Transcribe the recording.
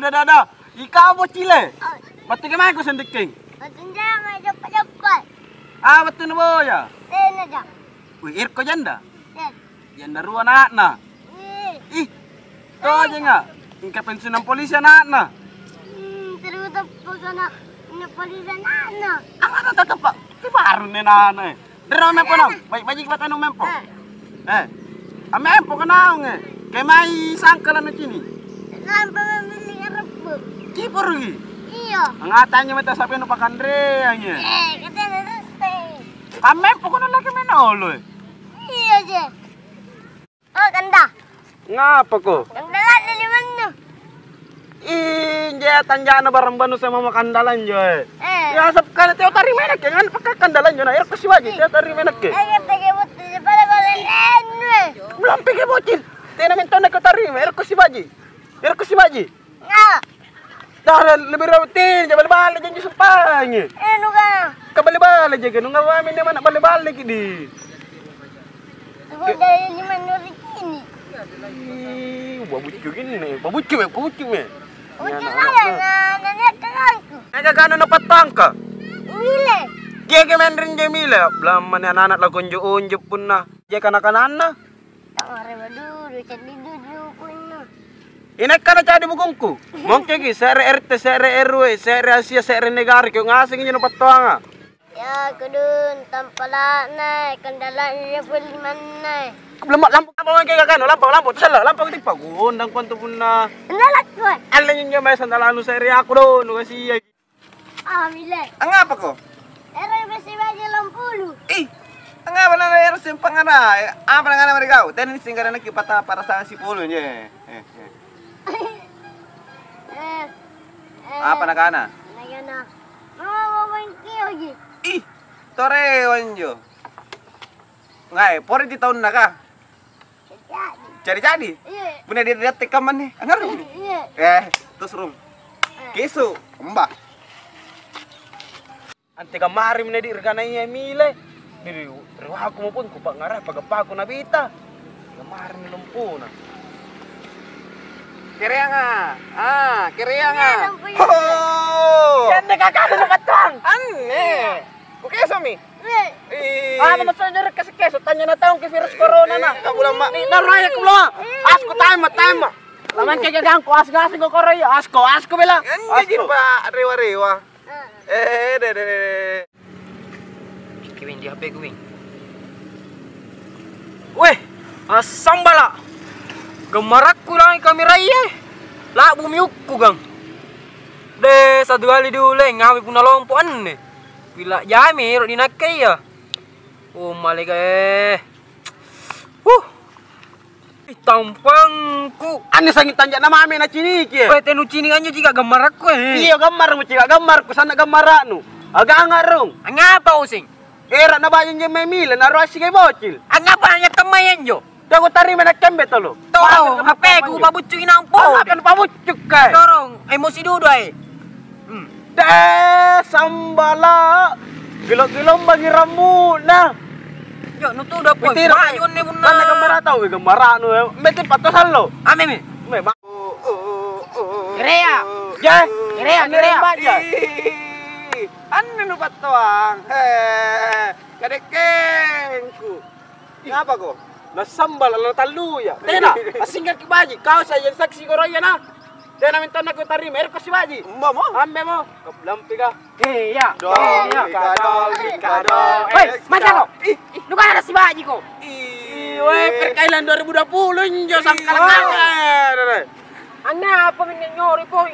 dah. Ikaw bocile. Batu gimana ko sendiking? Batu jangan cepat-cepat. Ah, batu na boya. Tena aja. Wih, irko janda. Ten. Janda ruang anak na. Ih, to aja nggak? Ingka pensiun ng polisi anak na. Terus apa sana? Ini polisi nana. Ang ano tatap pak? Ti baru ni nana eh. Dero mempo na. Baik kita no mempo. A mempo ka na ng eh. Kay may sangkalan na chini. Lampu membeli rebuk. Kipur gi. Iya. Ang atanya meta sabi no pakandre anya. Kita selesai. A mempo ko na lagi menolo eh. Iya je. Oh, kanda. Ngapa ko? Kanda lah dari mana? Inje tanja na barang banu sama makandalan jo eh. Ya sab kana teo tari menak kan pakakandalan jo na ir ko siwaji teo tari menak ke. Ay, pake buti para kolen. Belum pikir bocil. Tena mentona ko tari ir ko siwaji. Ir ko siwaji. Nga. Dah lebih rawtin jabal balik janji supanya. Nuga. Kabalik-balik je nu ngawamin ni mana balik-balik di. Aku dari di mana ini? Babucu gini, babucu me. Udah lah, nanya terangku. Aga kano na patangka. Mile. Gege menrin je mile. Blam man anak la konjo-onjo pun na. Je kana-kanan na. Tak marah dulu, jadi duduk pun. Inek kana cadi bukungku. Mongke gi sere RT, sere RW, sere Asia, sere negara kyo ngasing nyo na patuanga. Ya, kudun tampala na, kendala dia beli mana? Lemak lampu apa mangke kakano lampu salah lampu kita pagundang kwanto pun na. Kendala kuat. Alin nyo may sandalano sere aku do no kasi. Ah, mile. Ang apa ko? Era besi baja lampulu. Ang apa na ero simpang ana. Apa na mereka? Ten singgara na kipata para sa si pulo nye. Apa na kana? Nagana. Mama bangki lagi. Tore wanjo. Ngai, pore di tahun na ka. Cari-cari. Iya. Punya dia tekaman nih. Angaru. Iya. Terus rum. Kesu, mbah. Ante kamari mina di regana iya mile. Diri ruha aku maupun ku pak ngarah pagapaku nabita. Kamari nilumpuna. Kereanga. Kereanga. Oh. Kende kakak na patang. Anne. Ku keso mi. Ano masalah kasi keso tanya na taong ke virus corona na. Kabulang ma. Naraya ko lo. Asko tama. Laman kay gagang ko asgas ko koroy. Asko bela. Hindi pa rewa-rewa. De. Kiwin di HP ko wing. Weh, asambala. Gemarak ko lang kamera iya. La bumiuk ko gang. De sa duali diuleng ngawi pun nalompoan ne. Bila jami ro dinakai ya. Oh malika tampangku. Ane sangit tanja nama ame na ciniki. Weh tenu cini anjo jika gambar aku Iya gambar mo jika gambar ko sana gambar anu. Aga angarong. Angapa using? Era na ba yung memila na rosi kay bocil. Angapa nya kamayan jo. Dago tari mana kembe tolo. Toro HP ku pabucu inang po. Akan pabucu kay. Dorong emosi dudu ay. Sambala. Gilo-gilo bagi ramu na. Yo nutu udah po. Mayon ni muna. Mana gambar tau gambar anu. Meti patosan lo. Ame me. Kirea. Ya, kirea. Anu nu patoang. Kadekengku. Ngapa ko? Na sambal na talu ya. Tena, asingkat ki baji. Kau saya saksi ko raya na. Tena minta na ko tari mer ko si baji. Mo. Ambe mo. Kablampi ka. Iya. Kadol. Hei, masa ko. Lu kan ada si baji ko. Weh, perkailan 2020 njo sangkalang. Ana apa min nyori ko.